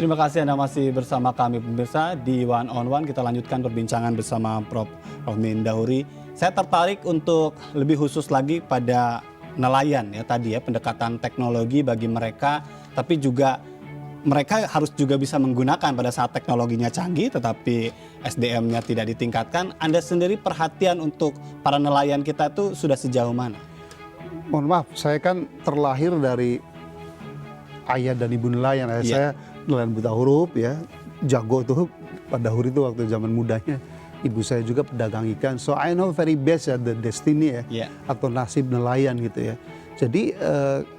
Terima kasih Anda masih bersama kami pemirsa di One on One. Kita lanjutkan perbincangan bersama Prof. Rohmin Dauri. Saya tertarik untuk lebih khusus lagi pada nelayan ya tadi ya, pendekatan teknologi bagi mereka, tapi juga mereka harus juga bisa menggunakan pada saat teknologinya canggih tetapi SDM-nya tidak ditingkatkan. Anda sendiri perhatian untuk para nelayan kita itu sudah sejauh mana? Mohon maaf, saya kan terlahir dari ayah dan ibu nelayan. Saya nelayan buta huruf ya, jago tuh pada huruf itu waktu zaman mudanya. Ibu saya juga pedagang ikan, so I know very best ya the destiny ya, atau nasib nelayan gitu ya. Jadi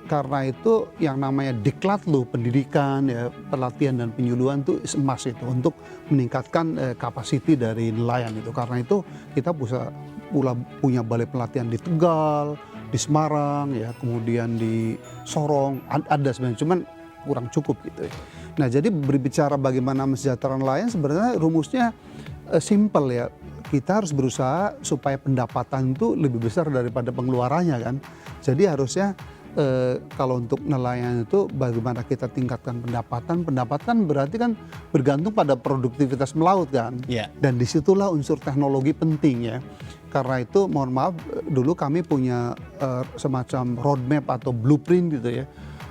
karena itu yang namanya diklat loh, pendidikan ya, pelatihan dan penyuluhan tuh emas itu untuk meningkatkan kapasiti dari nelayan itu. Karena itu kita punya balai pelatihan di Tegal, di Semarang ya, kemudian di Sorong ada sebenarnya, cuman kurang cukup gitu ya. Nah, jadi berbicara bagaimana mesejahterakan nelayan sebenarnya rumusnya simple ya. Kita harus berusaha supaya pendapatan itu lebih besar daripada pengeluarannya kan. Jadi harusnya kalau untuk nelayan itu bagaimana kita tingkatkan pendapatan berarti kan bergantung pada produktivitas melaut kan. Dan disitulah unsur teknologi penting ya. Karena itu mohon maaf dulu kami punya semacam roadmap atau blueprint gitu ya,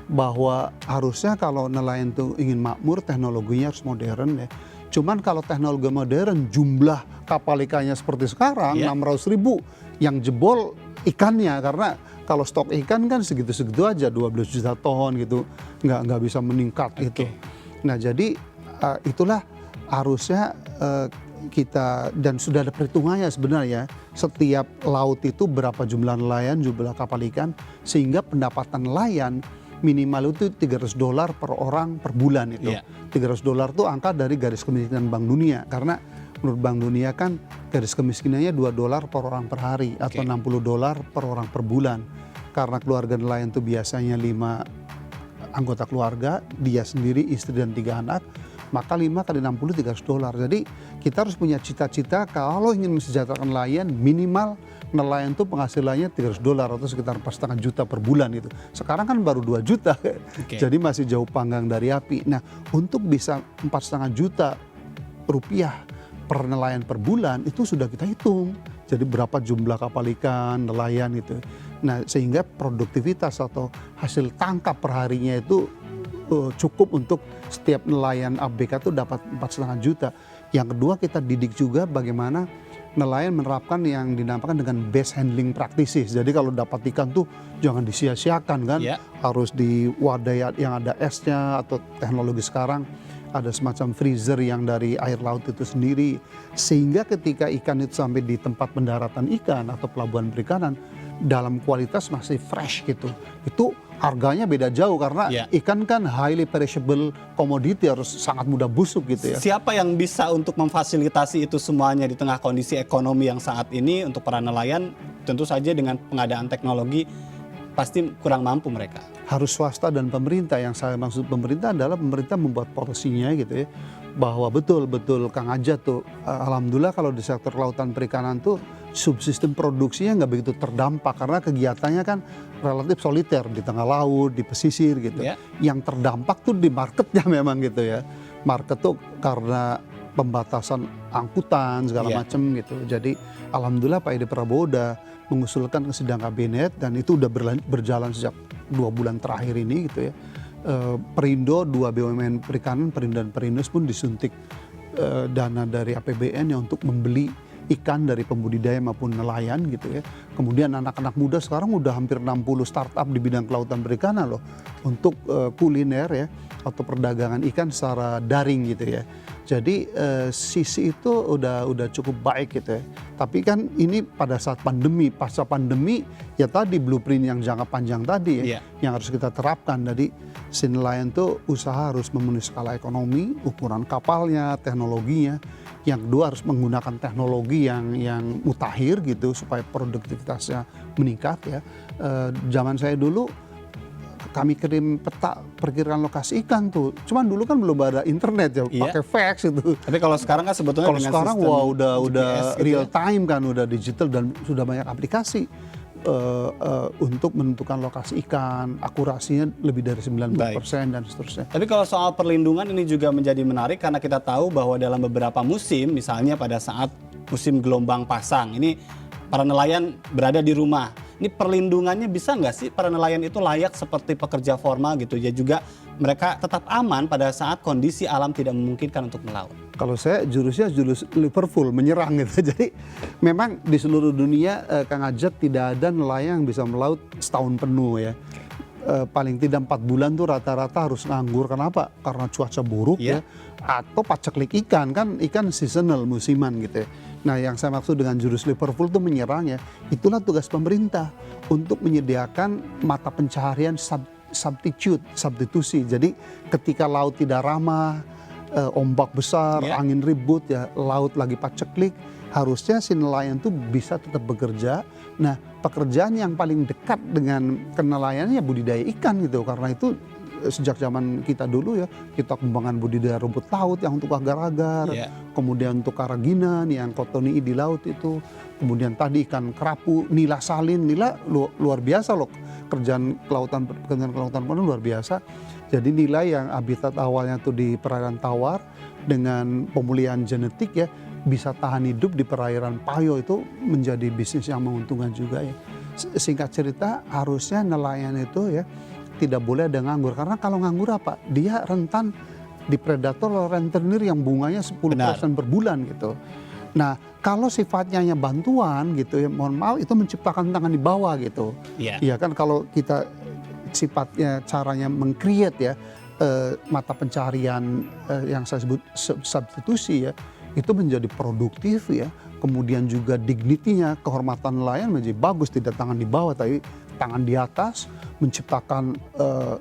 bahwa harusnya kalau nelayan itu ingin makmur teknologinya harus modern ya. Cuman kalau teknologi modern jumlah kapal ikannya seperti sekarang 600.000 yang jebol ikannya, karena kalau stok ikan kan segitu-segitu aja 12 juta ton gitu, nggak bisa meningkat gitu. Nah jadi itulah harusnya kita, dan sudah ada perhitungannya sebenarnya setiap laut itu berapa jumlah nelayan, jumlah kapal ikan, sehingga pendapatan nelayan minimal itu $300 per orang per bulan itu. $300 itu angka dari garis kemiskinan Bank Dunia, karena menurut Bank Dunia kan garis kemiskinannya $2 per orang per hari atau $60 per orang per bulan. Karena keluarga nelayan itu biasanya 5 anggota keluarga, dia sendiri, istri dan 3 anak, maka 5 kali 60 $300. Jadi kita harus punya cita-cita kalau ingin mensejahterakan nelayan, minimal nelayan itu penghasilannya $300 atau sekitar 4,5 juta per bulan itu. Sekarang kan baru 2 juta, jadi masih jauh panggang dari api. Nah, untuk bisa 4,5 juta rupiah per nelayan per bulan itu sudah kita hitung. Jadi berapa jumlah kapal ikan, nelayan itu. Nah, sehingga produktivitas atau hasil tangkap per harinya itu cukup untuk setiap nelayan ABK itu dapat 4,5 juta. Yang kedua, kita didik juga bagaimana nelayan menerapkan yang dinamakan dengan best handling practices. Jadi kalau dapat ikan tuh jangan disia-siakan kan, harus di wadah yang ada esnya, atau teknologi sekarang ada semacam freezer yang dari air laut itu sendiri, sehingga ketika ikan itu sampai di tempat pendaratan ikan atau pelabuhan perikanan dalam kualitas masih fresh gitu. Itu harganya beda jauh karena ikan kan highly perishable commodity, harus sangat mudah busuk gitu ya. Siapa yang bisa untuk memfasilitasi itu semuanya di tengah kondisi ekonomi yang saat ini untuk para nelayan? Tentu saja dengan pengadaan teknologi pasti kurang mampu mereka. Harus swasta dan pemerintah. Yang saya maksud pemerintah adalah pemerintah membuat polisinya gitu ya, bahwa betul-betul Kang Ajat tuh alhamdulillah kalau di sektor kelautan perikanan tuh subsistem produksinya nggak begitu terdampak karena kegiatannya kan relatif soliter di tengah laut, di pesisir gitu. Yang terdampak tuh di marketnya memang gitu ya. Market tuh karena pembatasan angkutan segala macam gitu. Jadi alhamdulillah Pak Edi Prabowo udah mengusulkan ke sidang kabinet dan itu udah berjalan sejak 2 bulan terakhir ini gitu ya. Perindo, 2 BUMN perikanan, Perindo dan Perindus pun disuntik dana dari APBN ya untuk membeli ikan dari pembudidaya maupun nelayan gitu ya. Kemudian anak-anak muda sekarang udah hampir 60 startup di bidang kelautan perikanan loh untuk kuliner ya atau perdagangan ikan secara daring gitu ya. Jadi sisi itu udah cukup baik gitu ya. Tapi kan ini pada saat pandemi, pasca pandemi ya tadi blueprint yang jangka panjang tadi ya, yang harus kita terapkan. Jadi si nelayan tuh usaha harus memenuhi skala ekonomi, ukuran kapalnya, teknologinya. Yang kedua harus menggunakan teknologi yang mutakhir gitu supaya produktivitasnya meningkat ya. Zaman saya dulu kami kirim peta perkiraan lokasi ikan tuh. Cuman dulu kan belum ada internet ya, pakai fax itu. Tapi kalau sekarang kan sebetulnya kalau dengan sekarang sistem udah GPS real time kan, udah digital dan sudah banyak aplikasi. untuk menentukan lokasi ikan, akurasinya lebih dari 90% dan seterusnya. Tapi kalau soal perlindungan ini juga menjadi menarik karena kita tahu bahwa dalam beberapa musim, misalnya pada saat musim gelombang pasang, ini para nelayan berada di rumah. Ini perlindungannya bisa nggak sih para nelayan itu layak seperti pekerja formal gitu ya, juga mereka tetap aman pada saat kondisi alam tidak memungkinkan untuk melaut? Kalau saya jurusnya jurus Liverpool, menyerang gitu. Jadi memang di seluruh dunia Kang Ajat tidak ada nelayan yang bisa melaut setahun penuh ya. Paling tidak 4 bulan tuh rata-rata harus nganggur. Kenapa? Karena cuaca buruk ya. Atau paceklik ikan, kan ikan seasonal, musiman gitu ya. Nah yang saya maksud dengan jurus Liverpool itu menyerang ya. Itulah tugas pemerintah untuk menyediakan mata pencaharian substitusi. Jadi ketika laut tidak ramah, ombak besar, angin ribut ya, laut lagi paceklik, harusnya si nelayan tuh bisa tetap bekerja. Nah pekerjaan yang paling dekat dengan kenelayannya budidaya ikan gitu, karena itu sejak zaman kita dulu ya, kita kembangkan budidaya rumput laut yang untuk agar-agar, kemudian untuk karaginan yang kotonii di laut itu, kemudian tadi ikan kerapu, nila salin, nila luar biasa loh, kerjaan kelautan pun luar biasa. Jadi nila yang habitat awalnya tuh di perairan tawar, dengan pemulihan genetik ya bisa tahan hidup di perairan payo, itu menjadi bisnis yang menguntungkan juga ya. Singkat cerita, harusnya nelayan itu ya tidak boleh ada nganggur, karena kalau nganggur apa? Dia rentan di predator rentenir yang bunganya 10% per bulan gitu. Nah kalau sifatnya hanya bantuan gitu ya, mohon maaf itu menciptakan tangan di bawah gitu. Iya kan, kalau kita sifatnya caranya meng-create ya mata pencarian yang saya sebut substitusi ya, itu menjadi produktif ya, kemudian juga dignity-nya, kehormatan nelayan menjadi bagus, tidak tangan di bawah tapi tangan di atas, menciptakan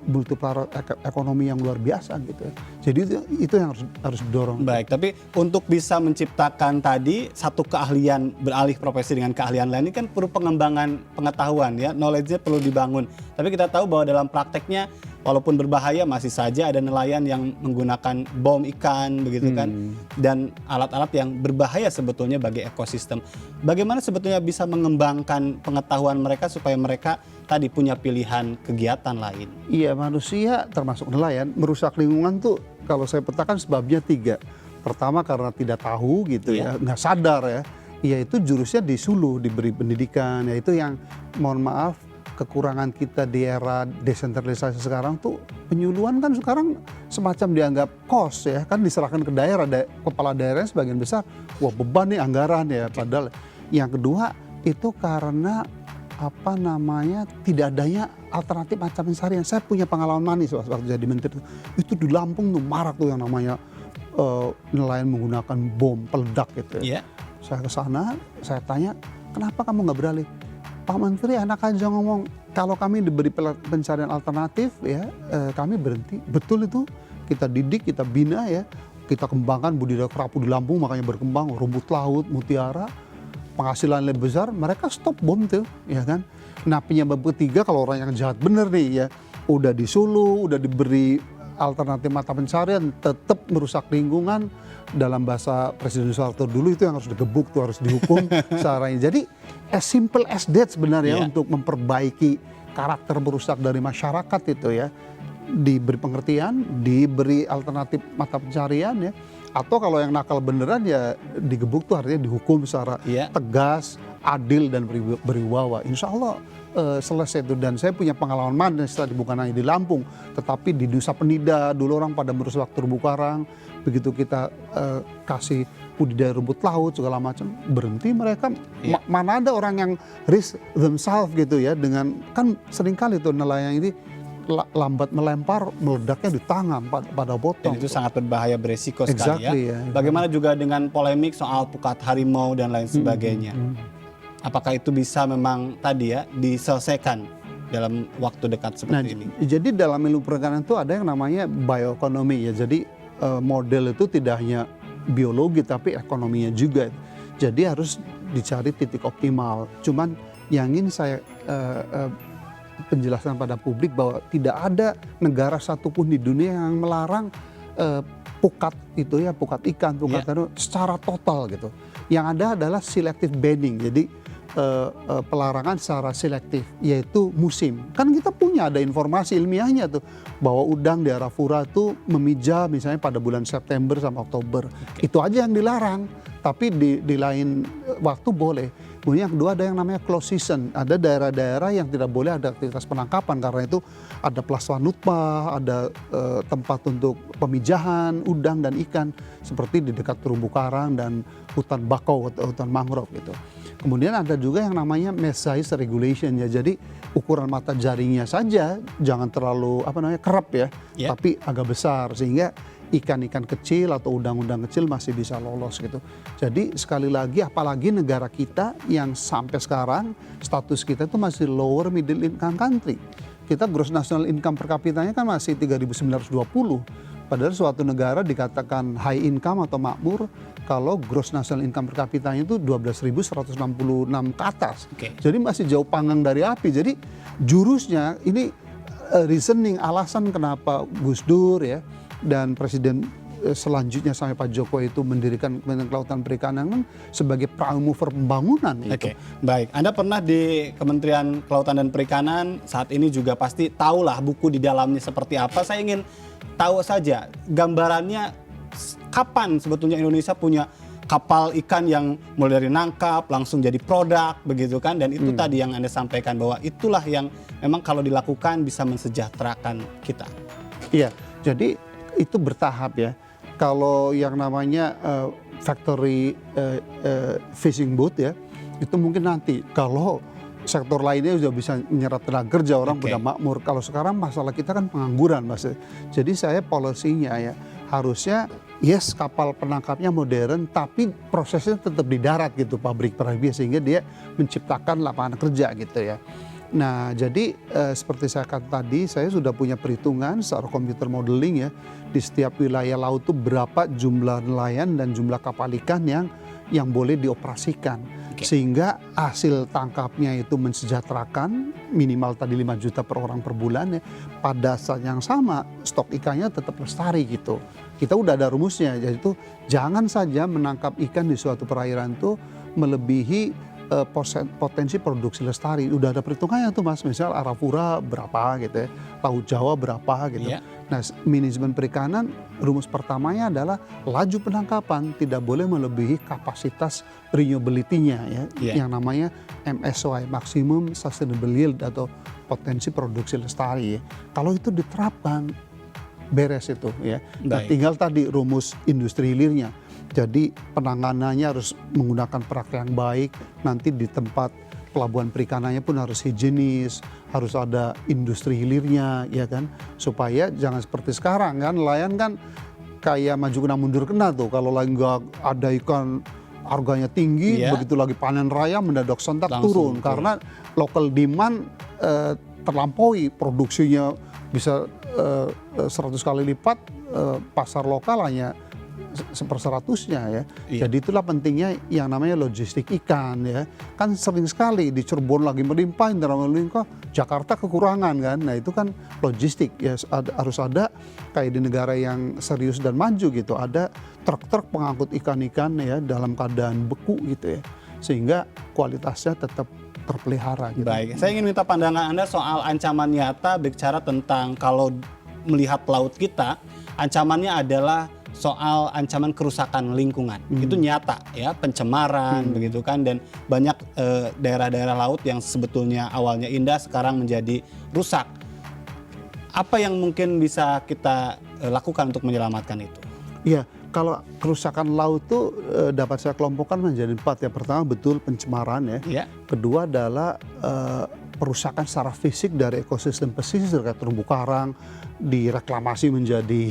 multiplier ekonomi yang luar biasa gitu ya. Jadi itu yang harus didorong. Baik, tapi untuk bisa menciptakan tadi satu keahlian beralih profesi dengan keahlian lain ini kan perlu pengembangan pengetahuan ya, knowledge-nya perlu dibangun. Tapi kita tahu bahwa dalam prakteknya walaupun berbahaya masih saja ada nelayan yang menggunakan bom ikan begitu kan, dan alat-alat yang berbahaya sebetulnya bagi ekosistem. Bagaimana sebetulnya bisa mengembangkan pengetahuan mereka supaya mereka tadi punya pilihan kegiatan lain? Iya, manusia termasuk nelayan merusak lingkungan tuh kalau saya petakan sebabnya 3. Pertama karena tidak tahu gitu ya, nggak sadar ya. Ya itu jurusnya disuluh, diberi pendidikan, ya itu yang mohon maaf kekurangan kita di era desentralisasi sekarang tuh, penyuluhan kan sekarang semacam dianggap kos ya, kan diserahkan ke daerah, kepala daerahnya sebagian besar, wah beban nih anggaran ya. Padahal yang kedua itu karena apa namanya, tidak adanya alternatif mata pencarian. Saya punya pengalaman manis waktu jadi menteri itu di Lampung tuh marak tuh yang namanya nelayan menggunakan bom peledak gitu ya. Saya ke sana, saya tanya, kenapa kamu nggak beralih? Pak Menteri enak aja ngomong, kalau kami diberi pencarian alternatif ya kami berhenti. Betul itu, kita didik, kita bina ya, kita kembangkan budidaya kerapu di Lampung, makanya berkembang rumput laut, mutiara, penghasilan lebih besar, mereka stop bom tuh ya kan. Nah penyebab ketiga kalau orang yang jahat bener nih ya, udah disuluh, udah diberi alternatif mata pencarian, tetap merusak lingkungan. Dalam bahasa Presiden Soeharto dulu itu yang harus digebuk tuh, harus dihukum searahnya. Jadi as simple as that sebenarnya untuk memperbaiki karakter merusak dari masyarakat itu ya, diberi pengertian, diberi alternatif mata pencarian ya, atau kalau yang nakal beneran ya digebuk tuh artinya dihukum secara tegas, adil dan berwibawa. Insya Allah selesai itu. Dan saya punya pengalaman manis tadi, bukan hanya di Lampung tetapi di Nusa Penida dulu orang pada merusak terumbu karang. Begitu kita kasih budidaya rumput laut segala macam, berhenti mereka. Mana ada orang yang risk themselves gitu ya, dengan kan seringkali tuh nelayan ini lambat melempar, meledaknya di tangan pada botol. Dan itu sangat berbahaya, beresiko sekali ya. Bagaimana juga dengan polemik soal pukat harimau dan lain sebagainya. Apakah itu bisa memang tadi ya diselesaikan dalam waktu dekat seperti ini? Jadi dalam ilmu perikanan itu ada yang namanya bioekonomi ya. Jadi model itu tidak hanya biologi tapi ekonominya juga. Jadi harus dicari titik optimal. Cuman yang ingin saya penjelasan pada publik bahwa tidak ada negara satupun di dunia yang melarang pukat itu ya, pukat ikan, pukat secara total gitu. Yang ada adalah selective banning. Jadi pelarangan secara selektif, yaitu musim. Kan kita punya ada informasi ilmiahnya tuh bahwa udang di Arafura tuh memijah misalnya pada bulan September sama Oktober. Itu aja yang dilarang. Tapi di lain waktu boleh. Kemudian yang kedua ada yang namanya close season. Ada daerah-daerah yang tidak boleh ada aktivitas penangkapan karena itu ada plaswan nutpah, ada tempat untuk pemijahan udang dan ikan seperti di dekat terumbu karang dan hutan bakau atau hutan mangrove gitu. Kemudian ada juga yang namanya mesh size regulation ya. Jadi ukuran mata jaringnya saja jangan terlalu kerap ya, tapi agak besar sehingga ikan-ikan kecil atau udang-udang kecil masih bisa lolos gitu. Jadi sekali lagi apalagi negara kita yang sampai sekarang status kita itu masih lower middle income country. Kita gross national income per kapitanya kan masih 3.920. Padahal suatu negara dikatakan high income atau makmur kalau gross national income per kapitanya itu 12.166 ke atas. Jadi masih jauh panggang dari api. Jadi jurusnya ini reasoning alasan kenapa Gus Dur ya dan Presiden selanjutnya sampai Pak Jokowi itu mendirikan Kementerian Kelautan Perikanan sebagai prime mover pembangunan itu. Baik. Anda pernah di Kementerian Kelautan dan Perikanan, saat ini juga pasti tahulah buku di dalamnya seperti apa. Saya ingin tahu saja gambarannya kapan sebetulnya Indonesia punya kapal ikan yang mulai dari nangkap langsung jadi produk begitu kan, dan itu tadi yang Anda sampaikan bahwa itulah yang memang kalau dilakukan bisa mensejahterakan kita. Iya, jadi itu bertahap ya. Kalau yang namanya factory fishing boat ya, itu mungkin nanti kalau sektor lainnya sudah bisa menyerap tenaga kerja orang udah makmur. Kalau sekarang masalah kita kan pengangguran Mas. Jadi saya polisinya ya harusnya yes kapal penangkapnya modern tapi prosesnya tetap di darat gitu, pabrik sehingga dia menciptakan lapangan kerja gitu ya. Nah jadi seperti saya katakan tadi, saya sudah punya perhitungan secara komputer modeling ya, di setiap wilayah laut itu berapa jumlah nelayan dan jumlah kapal ikan yang boleh dioperasikan. Sehingga hasil tangkapnya itu mensejahterakan, minimal tadi 5 juta per orang per bulan ya. Pada saat yang sama stok ikannya tetap lestari gitu. Kita udah ada rumusnya, yaitu jangan saja menangkap ikan di suatu perairan itu melebihi potensi produksi lestari. Udah ada perhitungannya tuh Mas, misal Arafura berapa gitu ya, Laut Jawa berapa gitu. Nah manajemen perikanan rumus pertamanya adalah laju penangkapan tidak boleh melebihi kapasitas renewability-nya ya, yang namanya MSY, Maximum Sustainable Yield atau potensi produksi lestari ya. Kalau itu diterapkan beres itu ya. Nah tinggal tadi rumus industri hilirnya. Jadi penanganannya harus menggunakan praktek yang baik, nanti di tempat pelabuhan perikanannya pun harus higienis, harus ada industri hilirnya ya kan, supaya jangan seperti sekarang kan, nelayan kan kayak maju kena mundur kena tuh, kalau lagi nggak ada ikan harganya tinggi, begitu lagi panen raya mendadak sontak turun karena local demand terlampaui, produksinya bisa 100 kali lipat, pasar lokal hanya 1/100-nya ya. Jadi itulah pentingnya yang namanya logistik ikan ya. Kan sering sekali di Cirebon lagi melimpah, Indramayu melimpah, Jakarta kekurangan kan. Nah itu kan logistik ya, harus ada kayak di negara yang serius dan maju gitu. Ada truk-truk pengangkut ikan-ikan ya dalam keadaan beku gitu ya. Sehingga kualitasnya tetap terpelihara gitu. Baik, saya ingin minta pandangan Anda soal ancaman nyata bicara tentang kalau melihat laut kita, ancamannya adalah soal ancaman kerusakan lingkungan. Itu nyata ya, pencemaran begitu kan, dan banyak daerah-daerah laut yang sebetulnya awalnya indah sekarang menjadi rusak. Apa yang mungkin bisa kita lakukan untuk menyelamatkan itu? Iya, kalau kerusakan laut itu dapat saya kelompokkan menjadi 4. Yang pertama betul pencemaran ya. Kedua adalah perusakan secara fisik dari ekosistem pesisir kayak terumbu karang direklamasi menjadi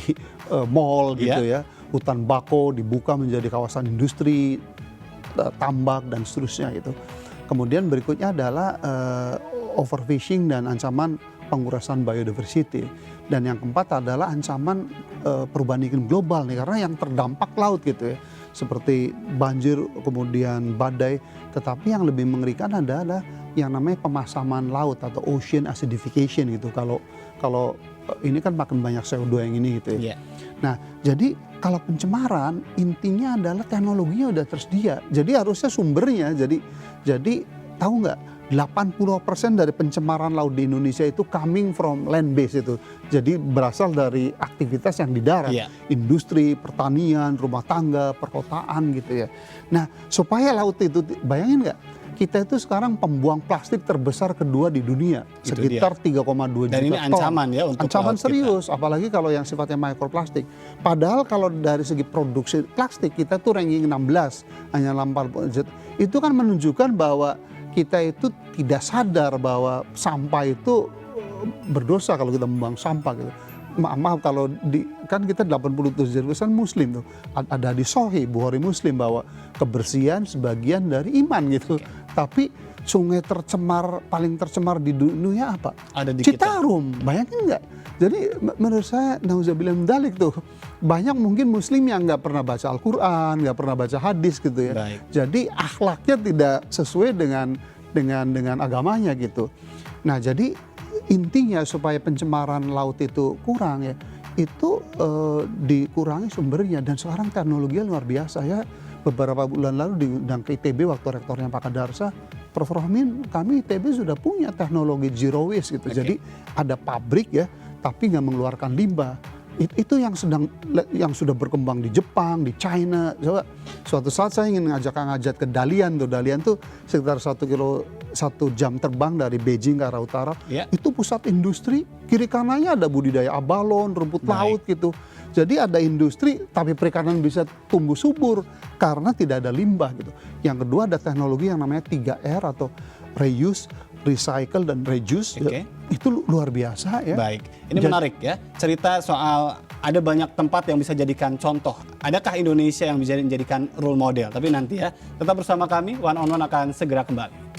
mall gitu ya, hutan bako dibuka menjadi kawasan industri, tambak dan seterusnya gitu. Kemudian berikutnya adalah overfishing dan ancaman pengurasan biodiversity. Dan yang keempat adalah ancaman perubahan iklim global nih, karena yang terdampak laut gitu ya, seperti banjir kemudian badai. Tetapi yang lebih mengerikan adalah yang namanya pemasaman laut atau ocean acidification gitu. Kalau ini kan makin banyak CO2 yang ini gitu ya. Nah jadi kalau pencemaran intinya adalah teknologinya udah tersedia. Jadi harusnya sumbernya jadi tahu nggak 80% dari pencemaran laut di Indonesia itu coming from land base itu. Jadi berasal dari aktivitas yang di darat, Iya. industri, pertanian, rumah tangga, perkotaan gitu ya. Nah, supaya laut itu, bayangin nggak? Kita itu sekarang pembuang plastik terbesar kedua di dunia, Itu sekitar 3,2 juta Dan ini ton. ancaman ya untuk Ancaman laut kita. serius, apalagi kalau yang sifatnya mikroplastik. Padahal kalau dari segi produksi plastik kita tuh ranking 16, hanya 80 juta. Itu kan menunjukkan bahwa kita itu tidak sadar bahwa sampah itu berdosa kalau kita membuang sampah gitu. Maaf kalau kan kita 87% Muslim tuh. Ada di Sahih Bukhari Muslim bahwa kebersihan sebagian dari iman gitu. Tapi sungai paling tercemar di dunia apa? Ada di kita. Citarum, bayangin nggak? Jadi menurut saya nauzubillah min dzalik tuh banyak mungkin Muslim yang nggak pernah baca Al-Quran, nggak pernah baca hadis gitu ya. Baik. Jadi akhlaknya tidak sesuai dengan agamanya gitu. Nah jadi intinya supaya pencemaran laut itu kurang ya, itu dikurangi sumbernya, dan sekarang teknologinya luar biasa ya. Beberapa bulan lalu diundang ke ITB waktu rektornya Pak Kadarsa, Prof. Rohmin, kami ITB sudah punya teknologi zero waste gitu. Jadi ada pabrik ya, tapi nggak mengeluarkan limbah. Itu yang sudah berkembang di Jepang, di China. Coba suatu saat saya ingin ngajak ke Dalian tuh. Dalian tuh sekitar 1 jam terbang dari Beijing ke arah utara. Ya. Itu pusat industri, kiri kanannya ada budidaya abalon, rumput laut gitu. Jadi ada industri tapi perikanan bisa tumbuh subur karena tidak ada limbah gitu. Yang kedua ada teknologi yang namanya 3R atau reuse, recycle, dan reduce. Oke. Itu luar biasa ya. Baik, ini menarik ya, cerita soal ada banyak tempat yang bisa jadikan contoh. Adakah Indonesia yang bisa dijadikan role model? Tapi nanti ya, tetap bersama kami, One on One akan segera kembali.